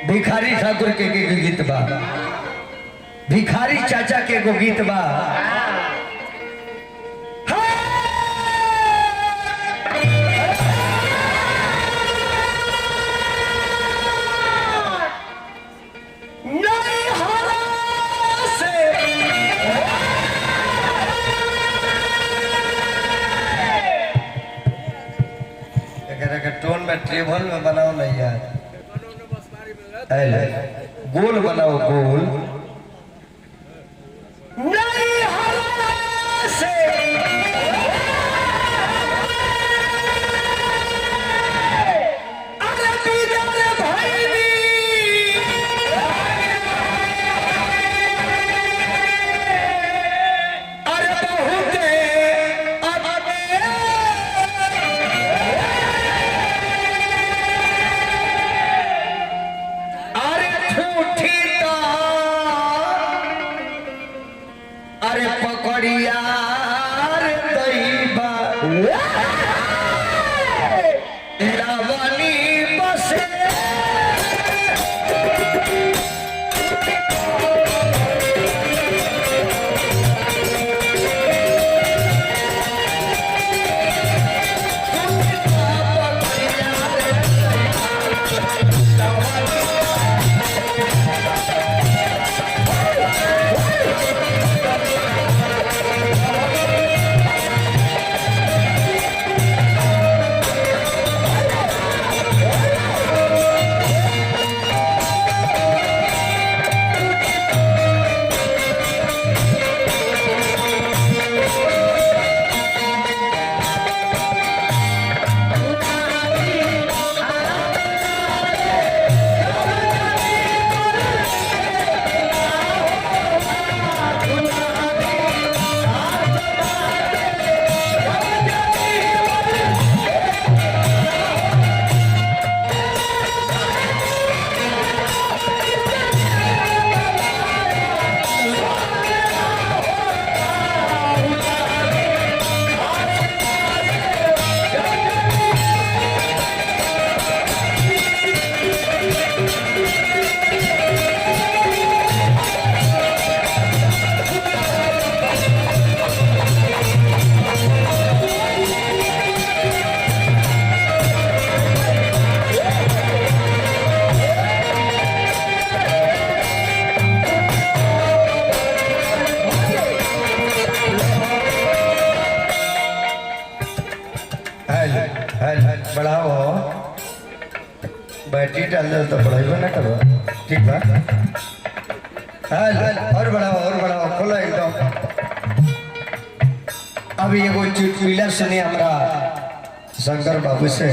भिखारी ठाकुर के गीत बा, भिखारी चाचा के गो गीत बा। टोन में ट्रेवल में बनाओ नहीं यार, गोल बनाओ गोल। नहीं से बढ़ाओ, बैटरी डाल दो तो बढ़ाइबो ना करो, ठीक बा। और बढ़ाओ खोलो एकदम। अभी एगो चुटकुला सुनी हमरा शंकर बाबू से,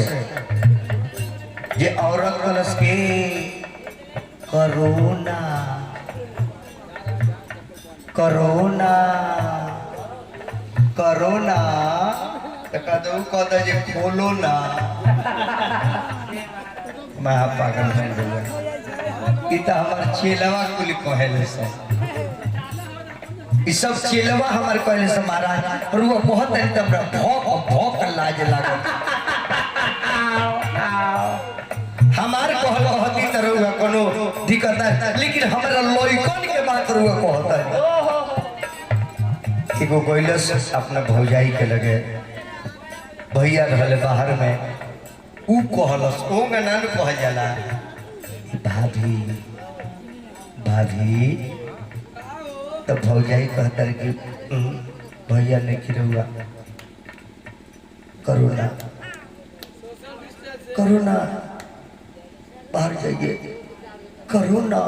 ये औरत कलश के कोरोना कोरोना कोरोना कद जे खोलो ना। मैं पागल बन गया। हमार चेलवा कुल कहले से, ई सब चेलवा हमार कहले से महाराज। और वो बहुत एकदम भौक भौक लाज लागल। हमार कहल कहती तरह कोनो दिक्कत है, लेकिन हमारा लइकन के बात रुआ कहता है। एगो कैलस अपना भौजाई के लगे, भैया रहले बाहर में, ऊ कहलस ओ नान कह जाला भाभी भाभी, तो भौजाई कहता कि भैया ने खिलौआ करोना करोना बाहर जाइए, करोना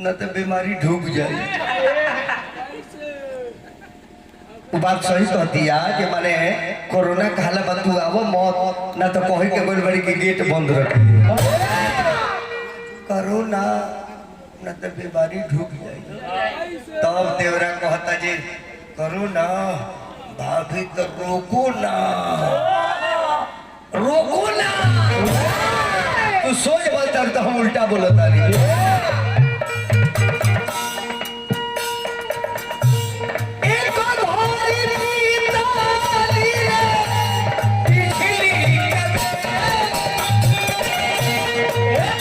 न तो बीमारी ढूक जाए। बात सही कहती है कि माने कोरोना कहला बतू आवो मौत ना तो कहे के बोल बड़ी की गेट बंद रखी कोरोना ना तो बीमारी ढूक जाए। तब देवरा कहता जी कोरोना भाभी तो रोको ना तू सोच बोलता तो हम उल्टा बोलता नहीं। Yeah.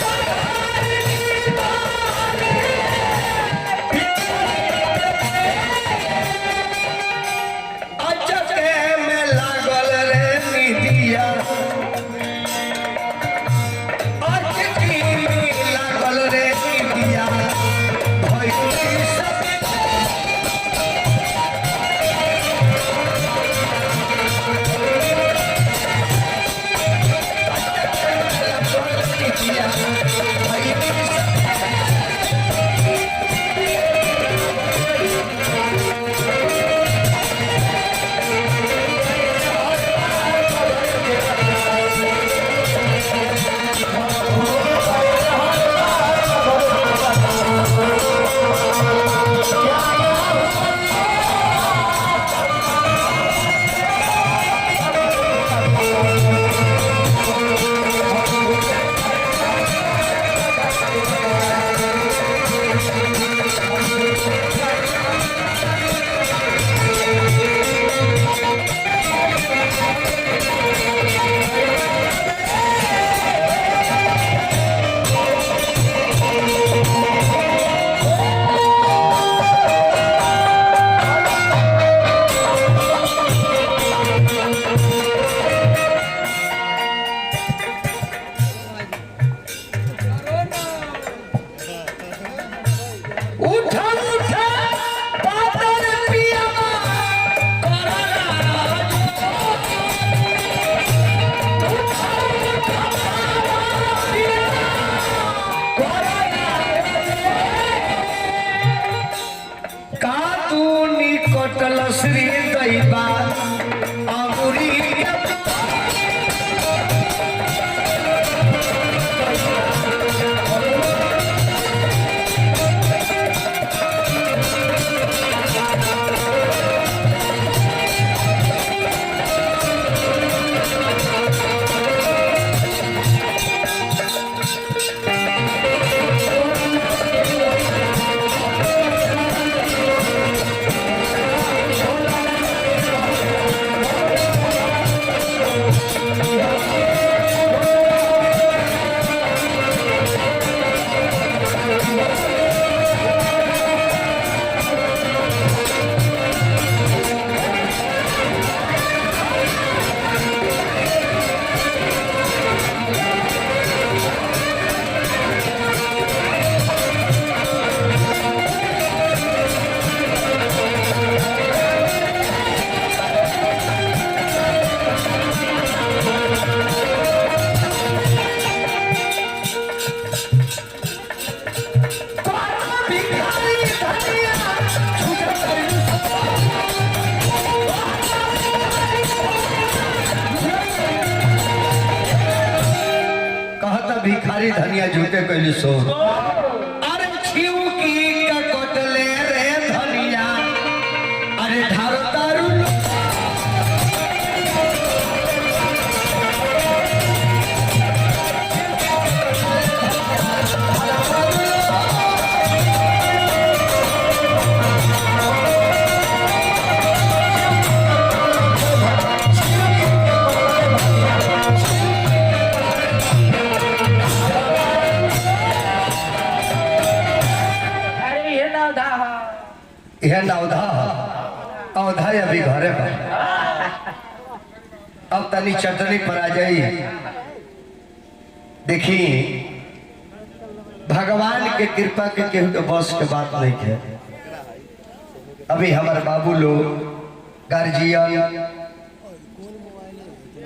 सारी धनिया झूठे कैली सो अरे छिउकी का कोटले रे धनिया अरे धारो तारू यह नौधा औधा अभी घरे पर अब तनी चटनी पर आ जाई। देखी भगवान के कृपा के केहू के बस के बात नहीं है। अभी हमारे बाबू लोग गार्जियन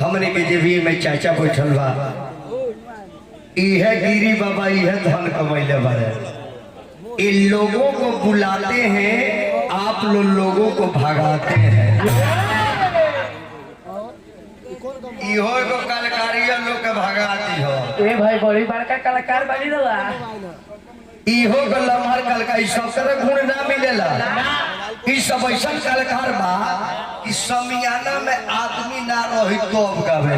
हमने के जेबी में चाचा बैठल बा इहे गिरी बाबा इहे धन कमैले बारे। इन लोगों को बुलाते हैं आप लोगों को भगाते हैं। इहो को कलाकारिया लोग के भगाती हो ए भाई बड़ी बड़का कलाकार बनी रहा इहो को लम्हर कलाकार सब तरह गुण ना मिलेला। ई सब ऐसा कलाकार बा कि समियाना में आदमी ना रही तो अब गावे।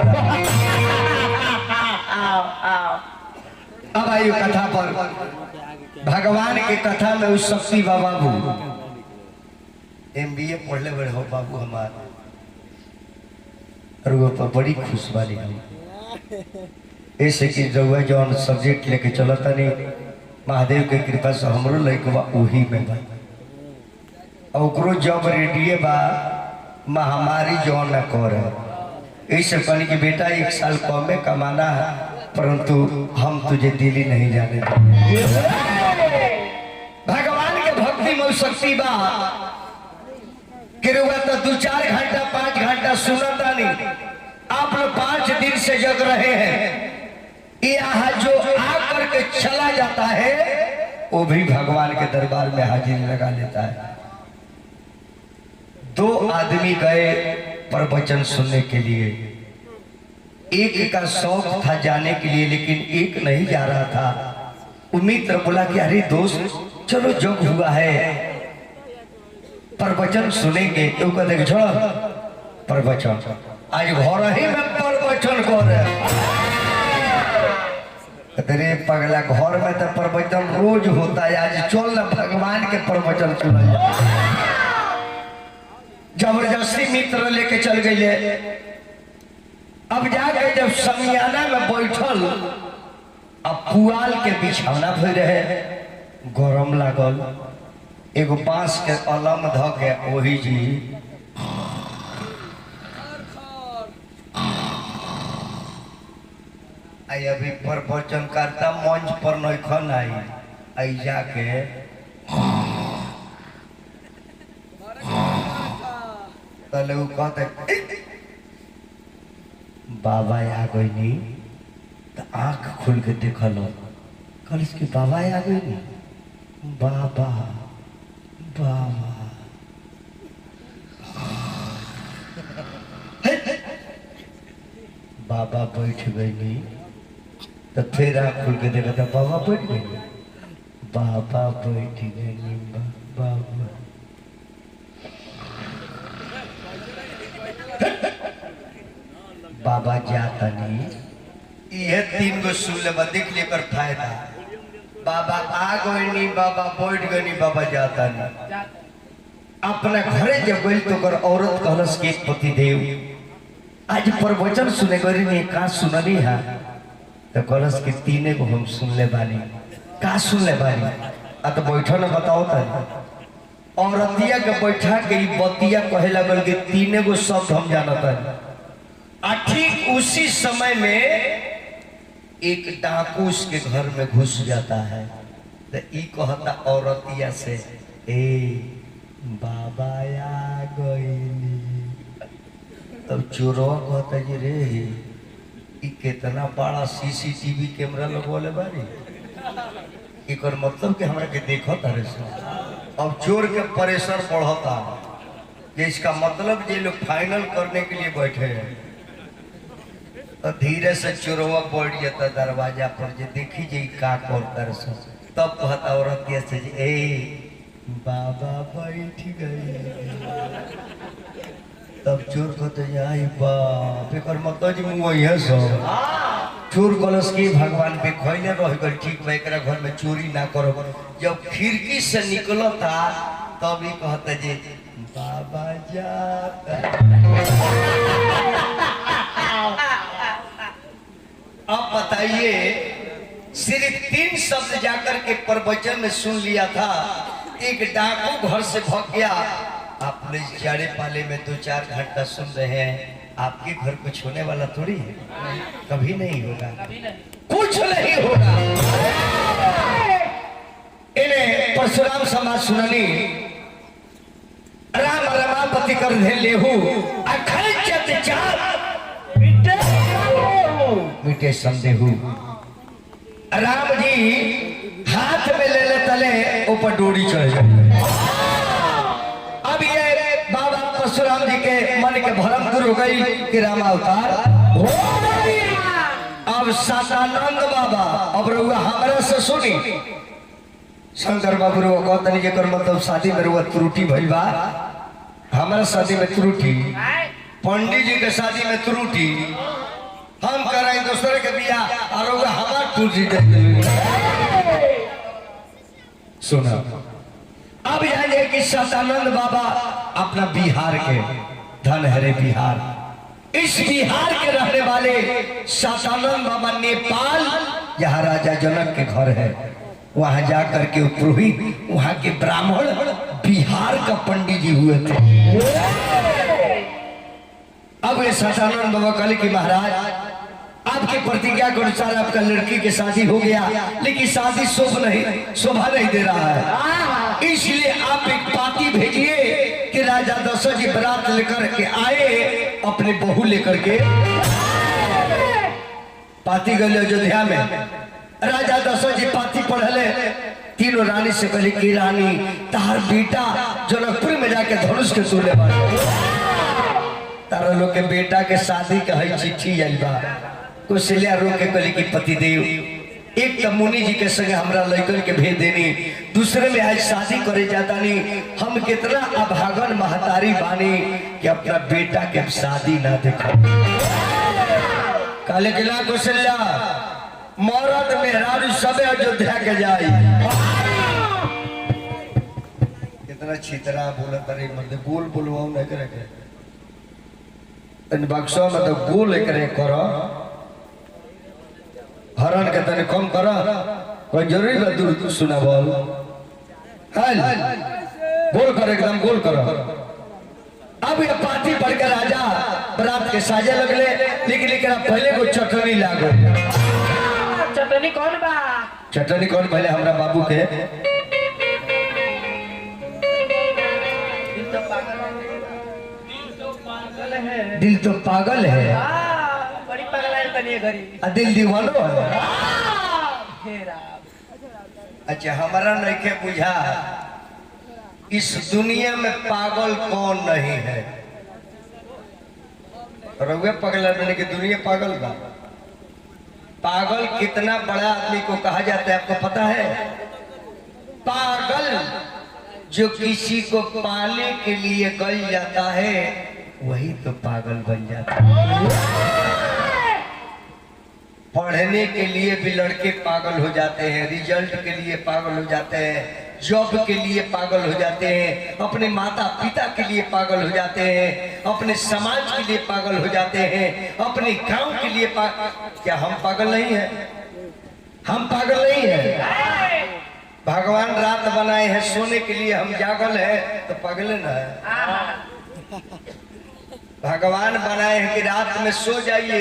अब आयु कथा पर भगवान के कथा में उस शक्ति बाबू MBA पढ़ले बड़े हो बाबू हमार और वो पर बड़ी खुश वाली ऐसे कि रउआ जौन सब्जेक्ट लेके चलता नहीं महादेव के कृपा से हमरो लइकवा वही में बा और जब रेडियो बा महामारी जौन न कर ऐसे कहनी कि बेटा 1 साल कम में कमाना है परंतु हम तुझे दिल्ली नहीं जाने भगवान के भक्ति में शक्ति बा तो 2-4 घंटा 5 घंटा सुनता नहीं। आप लोग 5 दिन से जग रहे हैं यहाँ जो आकर के चला जाता है वो भी भगवान के दरबार में हाजिरी लगा लेता है। 2 आदमी गए प्रवचन सुनने के लिए। एक का शौक था जाने के लिए लेकिन एक नहीं जा रहा था। मित्र बोला कि अरे दोस्त चलो जग हुआ है प्रवचन सुनेंगे क्यों कहते छोड़ो प्रवचन आज घर ही में प्रवचन कर तेरे पगला घर में तो प्रवचन रोज होता है आज चल ना भगवान के प्रवचन सुना जबरदस्ती मित्र लेके चल गए। अब जाके जब समियाना में बैठल अब पुआल के बिछौना फिर रहे गरम लागल एगो बांस के अलम ध के वही जी आई अभी प्रवचन करता मंच पर नखन आई जाके तले वो कहते बाबा आ गई तो आंख खुल के देखल कल इसके बाबा आ गई बाबा बाबा बाबा बैठ गई तो फिर आँख खुल के देखा था बाबा बैठ गई बाबा बैठ गई बाबा बाबा जाता नहीं यह 3 गो सुन ले देख लेकर फायदा बाबा आ गई नहीं बाबा बैठ गई बाबा जाता नहीं अपना घरे जब गई तो कर औरत कहलस के पति देव आज प्रवचन सुने गरी नहीं का सुननी है तो कहलस के 3 को हम सुन ले बानी का सुन ले बानी आ तो बैठो न बताओ त औरतिया के बैठा के बतिया कहे लगल के 3 गो शब्द हम जानता आ ठीक उसी समय में एक डाकू उसके घर में घुस जाता है तो ई कहता औरतिया से ए बाबा आ गई तब चोरवा कहता जी रे ई कितना बड़ा CCTV कैमरा लगवाले बारी एक मतलब कि हमरा के देखो तारे से अब चोर के प्रेशर बढ़ता जे इसका मतलब जे लोग फाइनल करने के लिए बैठे हैं तो धीरे से चोरवा बैठ जाता दरवाजा पर जे देखी जे का कर दर्शन तब कहता औरत से ए बाबा बैठ गए। तब चोर कहते आई बाप एकर मतलब जी मुँह है सब चोर कलश की भगवान पे खैले रह गल ठीक बा एकरा घर में चोरी ना करो। जब खिड़की से निकलो था तब ही कहता जी बाबा जाता। अब बताइए सिर्फ 3 शब्द जाकर के प्रवचन में सुन लिया था। एक डाकू घर से भाग गया। आपने जाड़े पाले में 2-4 घंटा सुन रहे हैं। आपके घर कुछ होने वाला थोड़ी है, कभी नहीं होगा, कुछ नहीं होगा। इन्हें परशुराम समाज सुननी राम रमापति कर धे लेहू अखल चत चाप मिटे संदेहू। राम जी हाथ में ले ले तले ऊपर डोरी चढ़ जाए। अब ये बाबा परशुराम जी के मन के भरम दूर हो गई कि राम अवतार हो गई। अब सतानंद बाबा अब रहुआ हमारे से सुनी शंकर बाबू रो कहतनी के कर मतलब शादी में रुआ त्रुटि भइल बा। हमारा शादी में त्रुटि, पंडित जी के शादी में त्रुटि, हम कराई दूसरे के बियाह और रहुआ हमार त्रुटि दे। सुना अब जानिए कि सतानंद बाबा अपना बिहार के धन हरे बिहार, इस बिहार के रहने वाले सतानंद बाबा नेपाल जहाँ राजा जनक के घर है वहां जाकर के पुरोहित वहां के ब्राह्मण बिहार का पंडित जी हुए थे। अब ये सतानंद बाबा कहले कि महाराज आपके प्रतिज्ञा के अनुसार आपका लड़की की शादी हो गया, लेकिन शादी शोभा नहीं दे रहा है, इसलिए आप एक पाती भेजिए कि राजा दशरथ जी बारात लेकर के आए अपने बहू लेकर के। पाती गए अयोध्या में राजा दशरथ जी पाती पढ़ले। तीनों रानी से कहले कि रानी तार बेटा जनकपुर में जाके धनुष के तोले तारा लोग के बेटा के शादी का है चिट्ठी आई बा। कौशल्या रोक के कहले कि पतिदेव एक तो मुनि जी के संग हमरा लड़कन के भेज देनी, दूसरे में आज शादी करे जाता नहीं। हम कितना अभागन महतारी बानी कि अपना बेटा के शादी ना देखा। कहले कि ना कौशल्या मौरत मेहरारू सबे अयोध्या के जाई। कितना छितरा बोलत रे मतलब गोल बोलवाऊ नहीं करे के इन बक्सों में तो गोल करे करो हरण के तने कम करो कोई जरूरी बात दूर सुना बोल हल गोल करो एकदम गोल करो। अब ये पार्टी पढ़ के राजा बरात के साजे लगले, लेकिन पहले को चटनी लागो। चटनी कौन बा? चटनी कौन पहले हमरा बाबू के दिल तो पागल है बड़ी पागल है तनी घरी दिल दीवानो है। अच्छा हमारा नहीं के बुझा इस दुनिया में पागल कौन नहीं है। रउए पगला मैंने की दुनिया पागल बा। पागल कितना बड़ा आदमी को कहा जाता है आपको पता है? पागल जो किसी को पाने के लिए गल जाता है वही तो पागल बन जाता है। पढ़ने के लिए भी लड़के पागल हो जाते हैं, रिजल्ट के लिए पागल हो जाते हैं, जॉब के लिए पागल हो जाते हैं, अपने माता पिता के लिए पागल हो जाते हैं, अपने समाज के लिए पागल हो जाते हैं, अपने गांव के लिए क्या हम पागल नहीं हैं? हम पागल नहीं हैं। भगवान रात बनाए हैं सोने के लिए, हम जागल है तो पागल ना है। भगवान बनाए हैं कि रात में सो जाइए,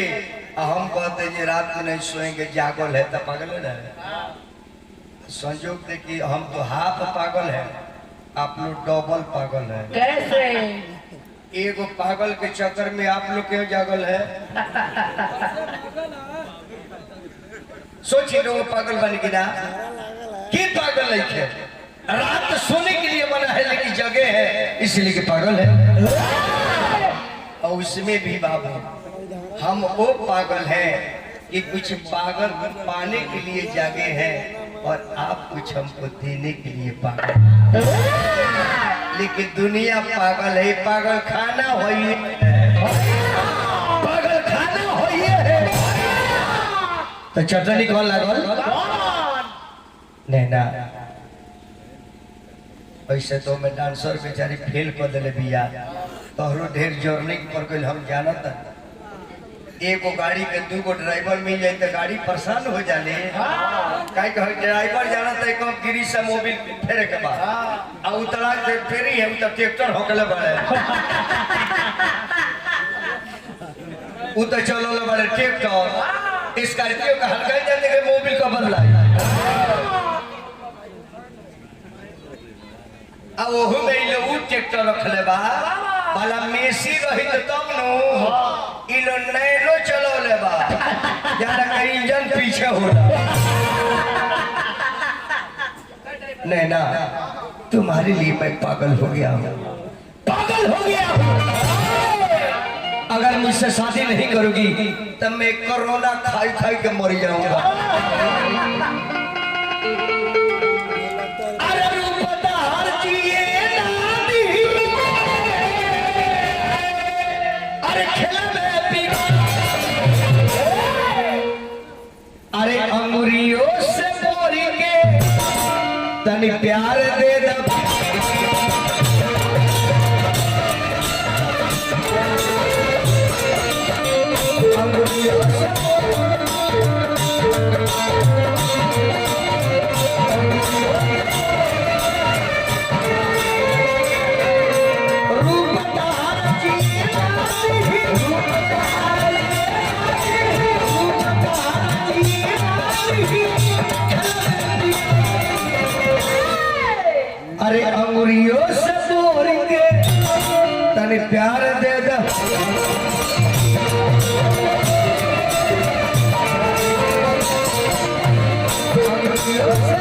हम कहते हैं रात में नहीं सोएंगे जागल है तो पागल है। संजोग देखिए हम तो हाफ पागल है, आप लोग डबल पागल है। कैसे? एगो पागल के चक्कर में आप लोग क्यों जागल है? सोचिए लोग पागल बन गिरा कि पागल है। रात सोने के लिए बना है लेकिन जगह है इसलिए कि पागल है। और उसमें भी बाबू हम वो पागल हैं कि कुछ पागल पाने के लिए जागे हैं और आप कुछ हमको देने के लिए पागल। लेकिन दुनिया पागल है, पागल खाना होइए, पागल खाना होइए। तो चटनी कौन लागल? नहीं ना, ऐसे तो मैं डांसर बेचारी फेल कर दिले बिया। तोहरो ढेर जर्नी पर गइल हम जानत। एगो गाड़ी के दूगो ड्राइवर मिल जाए तो गाड़ी परेशान हो जाले। काहे कहे ड्राइवर जानत है कब गिरी से मोबिल फेरे के बाद आ उतरा के फेरी है तो ट्रैक्टर होकले बड़े उ तो चलो ले बड़े ट्रैक्टर स्कॉर्पियो का हल्का ही जाने के मोबिल का बदला आ ओहु में इले उ ट्रैक्टर रखले बा वाला मेसी रही तो तब नु इलो नैनो चलो ले बा ज्यादा का इंजन पीछे होला। नहीं ना, तुम्हारे लिए मैं पागल हो गया हूँ, पागल हो गया हूँ। अगर मुझसे शादी नहीं करोगी तब मैं कोरोना खाई खाई के मर जाऊंगा। अरे अंगुरियों से बोरी के तनी प्यार दे दब अंगुरियों से अरे अंगुरियों से बोरेंगे तने प्यार दे दे अंगुरियों से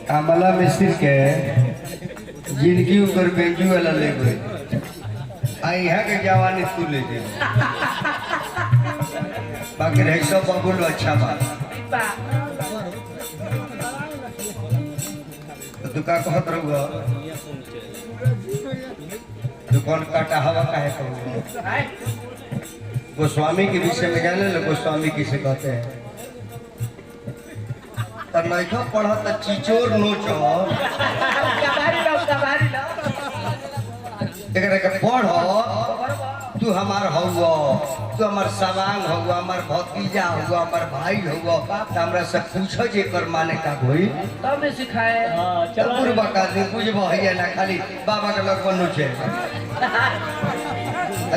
कमला मिश्र के जिंदगी ऊपर बेंजू वाला ले गए यहाँ के जवानी तू ले जाए बाकी रह सब बबुल अच्छा बात दुकान कहत रहुआ दुकान काटा हवा काहे कहूँगा गोस्वामी के विषय में जाने लो गोस्वामी किसे कहते हैं नैखा पढ़ा तो चिचोर नोचो पढ़ तू हमार हुआ तू हमार सवांग हुआ हमार भतीजा हुआ हमार भाई हुआ तो हमरा से पूछो जे कर माने का होई तब में सिखाए चलो पूर्वा का दिन पूछ भैया ना खाली बाबा के लग बनू छे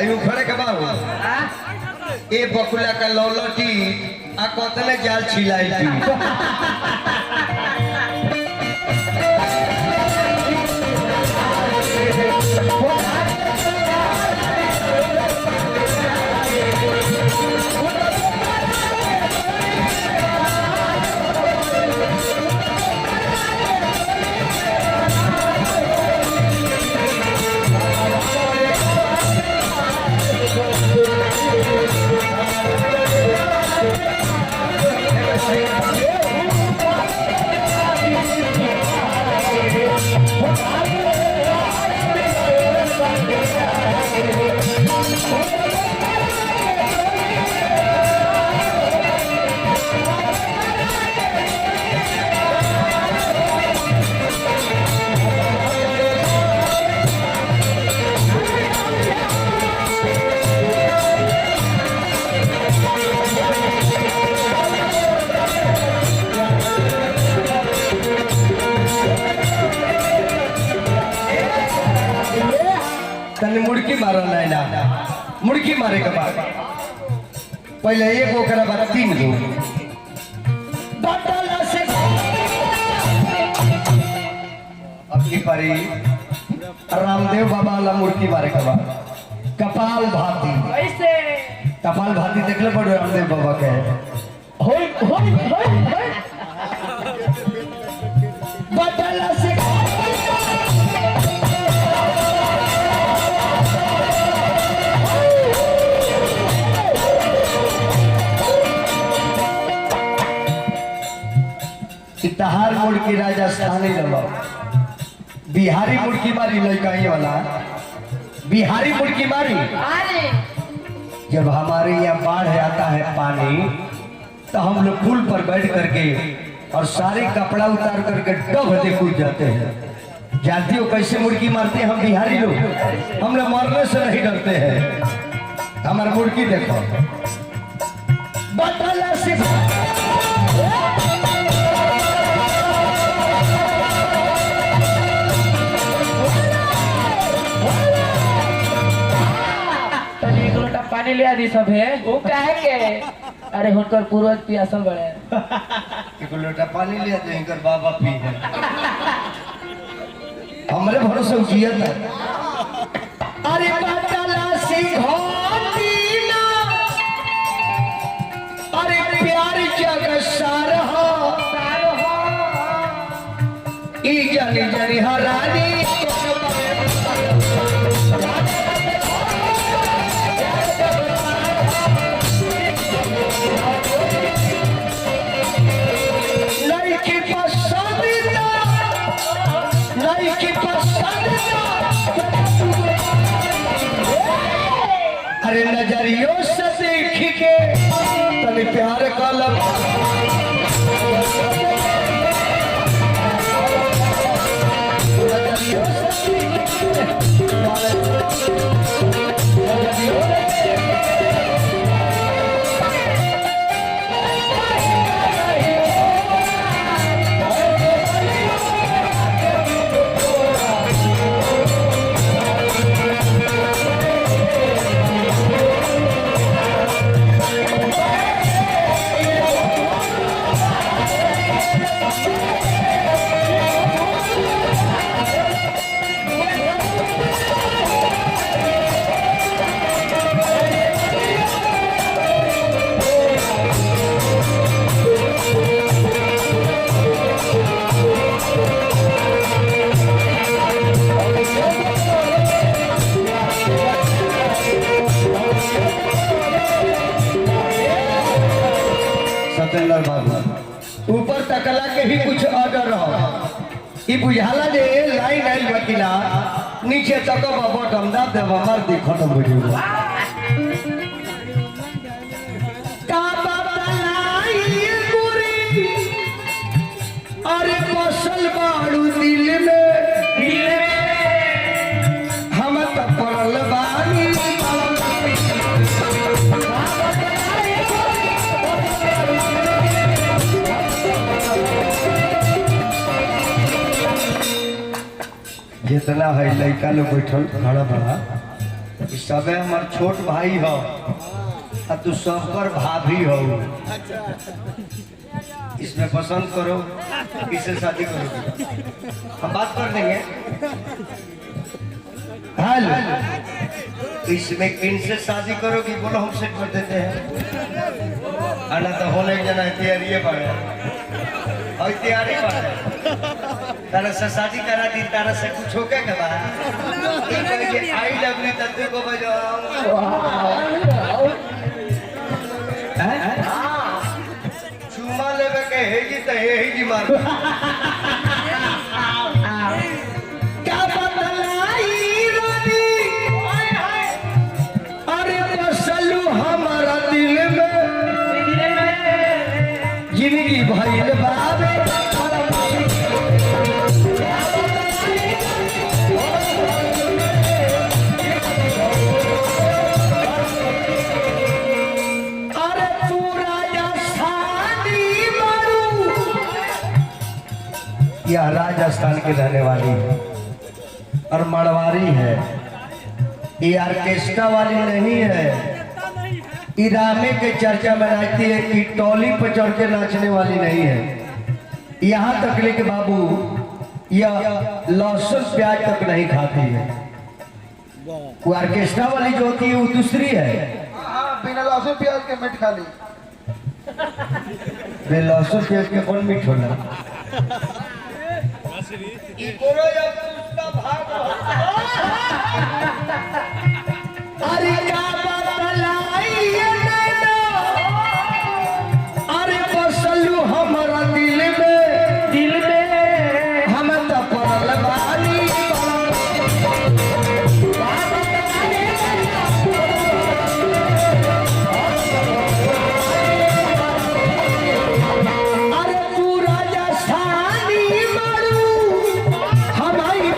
आयु खड़े के बाबू ए बकुला का लौलटी आ कतले जाल छिलाई थी तने मुड़की मारो नैना, मुड़की मारे के बाद पहले एक ओकरा बाद 3 गो बटला से अब की पारी रामदेव बाबा ला मुड़की मारे के बाद कपाल भाती ऐसे कपाल भाती देखले पड़ो रामदेव बाबा के होय होय होय होय बटला से तहार मुड़की राजस्थानी ललो बिहारी मुड़की मारी लड़काई वाला बिहारी मुड़की मारी। अरे जब हमारे यहाँ बाढ़ आता है पानी तो हम लोग पुल पर बैठ करके और सारे कपड़ा उतार करके डब दे कूद जाते हैं। जानती हो कैसे मुड़की मारते हैं हम बिहारी लोग? हम लोग मरने से नहीं डरते हैं। हमारा मुड़की देखो बटला से तनी एक लोटा पानी ले आदि सब है वो काहे के अरे हुनकर पूर्वज पियासल बड़े एक लोटा पानी लिया तो इनकर बाबा पी है हमरे भरोसे जिया था। अरे बटला से घोटी ना अरे प्यार जग सार हो ई जानी जानी हरानी अरे नजरियों से देख के तने प्यार का लब नजरियों से सत्येंद्र बाबू ऊपर तकला के ही कुछ ऑर्डर रहो ई बुझाला जे लाइन आइल बकिला नीचे तक बाबा गमदा देव मार दी खत्म हो जाएगा का बतलाई गुरी अरे फसल बाड़ू दिल में हम त पड़ल बानी जितना है लड़का लोग बैठल खड़ा बड़ा सबे हमार छोट भाई हो आ तू सबकर भाभी हो। इसमें पसंद करो किससे शादी करोगे हम बात कर देंगे। हेलो इसमें किनसे शादी करोगी बोलो हम सेट कर देते हैं। आना तो होने जना तैयारी पड़े और तैयारी पड़े तारा से शादी करा दी तारा से कुछ होके के बाद आई लव यू तत्व को बजाओ चुमा लेवे के हे जी त हे जी मार क्या बतलाई रानी अरे बसलू हमारा दिल में जिंदगी भइल बाबे यह राजस्थान की रहने वाली है और मड़वारी है। ये ऑर्केस्ट्रा वाली नहीं है, इरामे के चर्चा में नाचती है कि टोली पर चढ़ के नाचने वाली नहीं है। यहाँ तक लेके बाबू यह लहसुन प्याज तक नहीं खाती है। वो ऑर्केस्ट्रा वाली जो होती है वो दूसरी है। बिना लहसुन प्याज के मीट खा ली। लहसुन प्याज के कौन मीठ होला? अरे क्या बतलाई ये नैना, अरे बसलू हमारा दिल में हम तो पड़ल बानी। अरे तू राजस्थानी मारू हमारी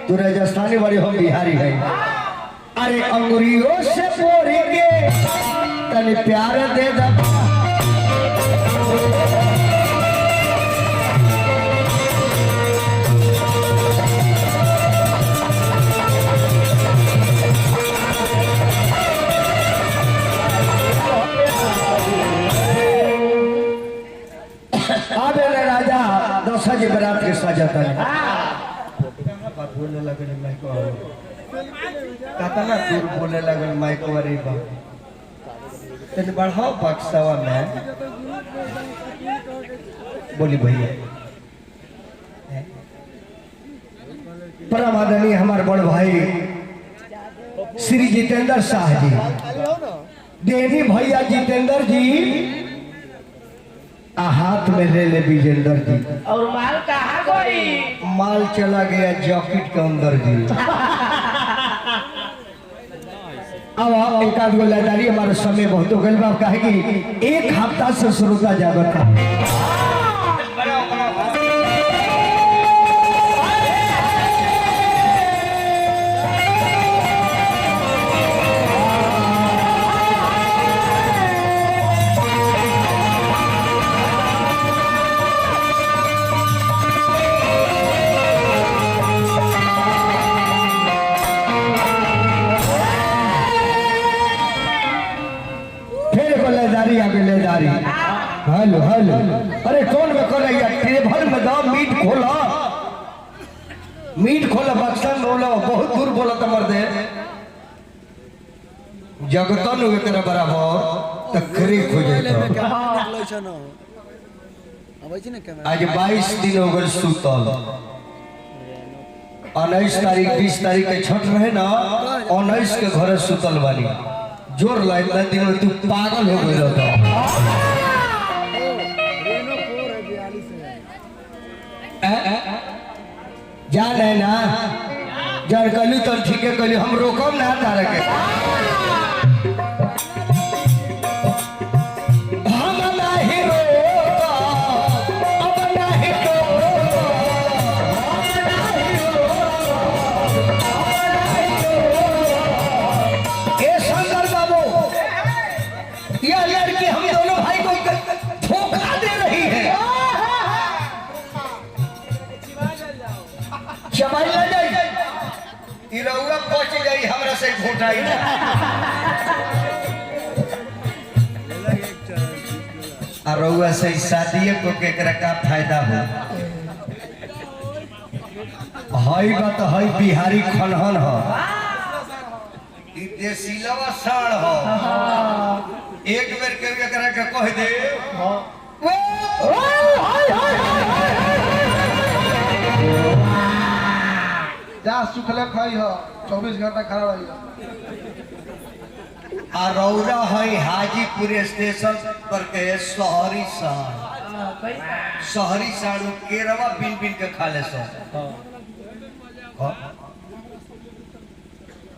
तू राजस्थानी वाली हम बिहारी है। अरे अंगुरियों से बोरेंगे तने प्यार दे दबा। अब राजा 10 बरात के सजाता है। बात बोलने लगे माइको कतना दूर बोले लगे माइको वाली बात तने बढ़ाओ बक्सावा में बोली भैया। परम आदरणीय हमारे बड़ भाई श्री जितेंद्र शाह जी, देवी भैया जितेंद्र जी हाथ में ले ले विजेंद्र जी। और माल कहाँ गई? माल चला गया जैकेट के अंदर जी। अब एक आध गो लदारी हमारे समय बहुत हो गई बात कहे कि एक हफ्ता से श्रोता जागत था। हेलो हेलो, अरे कौन में कर रही है? टेबल में दो मीट खोला, मीट खोला बक्सा में बोला बहुत दूर बोला तो मर्दे जगतन हुए तेरा बराबर तकरी खोजे तो आज 22 दिन हो गए सुतल। 19 तारीख 20 तारीख के छठ रहे ना, 19 के घरे सुतल वाली जोर लाइन दिन में तू पागल हो गई रहता। जान है ना जर कलू तो ठीक है कलू हम रोकम ना तारे के हम नहीं रोका अब नहीं ये शंकर बाबू यह लड़की हम दोनों भाई को धोखा दे रही है। चबाई ले जाई इरौआ पहुंच गई हमरा से घोटाई ना। अरौआ से शादी को केकरा का फायदा हो? हई बात हई बिहारी खनहन हो, ई देसीलवा साण हो। एक बेर के एकरा के कह दे जा सुखले खाई हो 24 घंटा खड़ा रही। रौरा है हाजीपुर स्टेशन पर के शहरी साड़, शहरी साड़ू केरवा बिन बिन के खा ले सो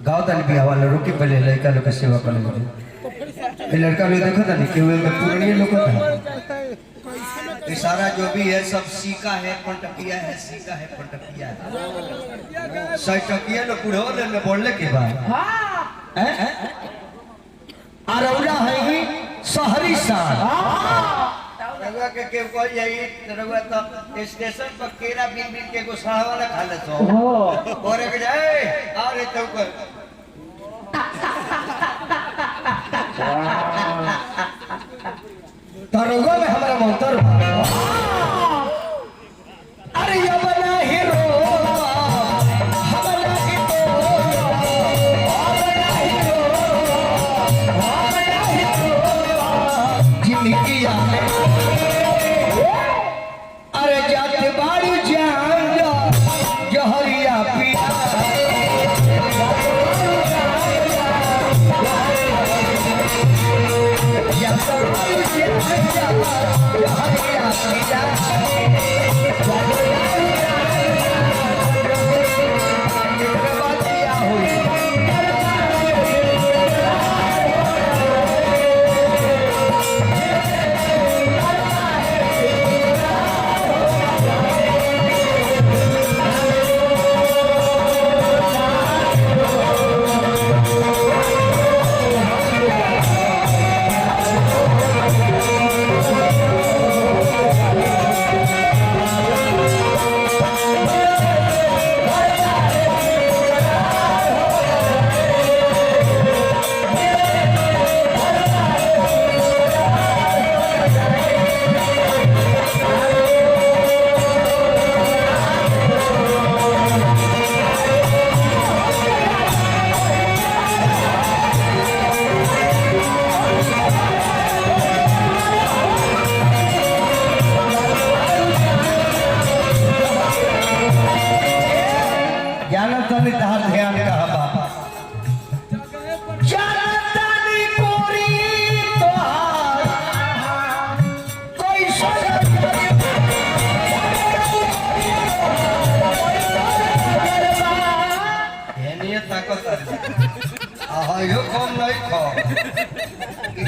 गाँव तन भी हवा रुकी पहले लड़का लोग सेवा कर ले। लड़का लोग देखो था नहीं कि पुरानी लोग था सारा जो भी है सब सीका है पंटकिया है, सीका है पंटकिया है। सैटकिया लोग पुढ़ोले में बोलने के बाद अरौरा है शहरी साड़ रउआ के कोई यही रउआ तो स्टेशन पर केरा बिन बिन के गोसावा वाला खा ले तो हो और के जाए अरे तो कर तरुआ में हमारा मोहतर अरे ये बना हीरो हमारा हीरो हमारा हीरो जिंदगी आने अरे जाते बाड़ी जान जा जहरिया पिया या तो बाड़ी जान जा जहरिया पिया यो कम नहीं खा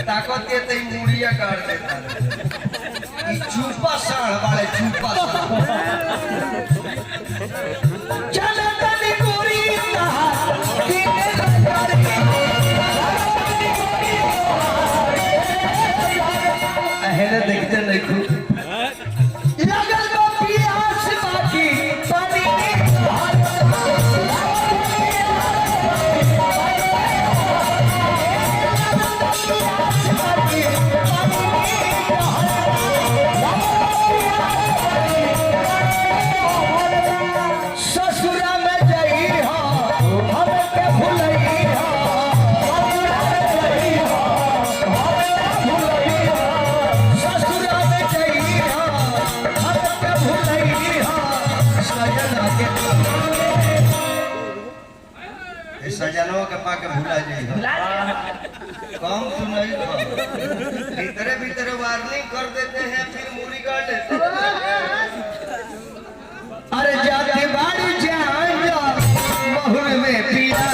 ताकत के तई मुड़िया काट देता ई चुपा साढ़ वाले चुपा चल तनी गोरी तीन हजार अहले देखते नहीं खूब लगल बा पियास बाकी पानी ससुरा में जई हो हम के भुलई हो ससुरा में जई हो हम के भुलई हो सजना के सजनों के पाके भुला जाई हो कम तू नहीं खा भीतरे भीतरे वार्निंग कर देते हैं फिर मूड़ी काट देते अरे जाते बाड़ी जान जा महुल में पिया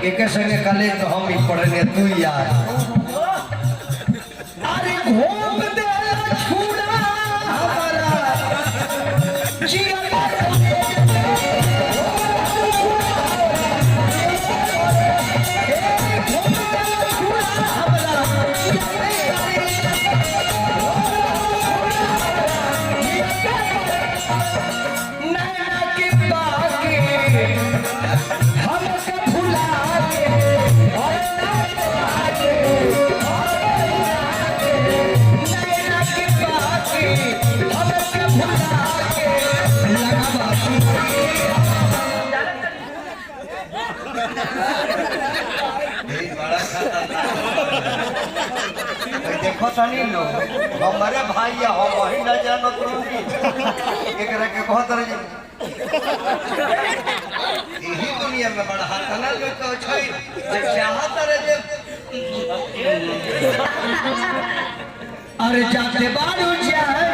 एक संगे कले तो हम ही पढ़ने तू यार अरे घूम दे छुड़ा हमारा जीवन देखो तनी लो हमारे भाई या हम वही न जानो तुरंती एकरा के बहुत रह यही दुनिया में बड़ा हाथ ना जो तो छै जे चाहत रहे जे अरे जाते बारू जाए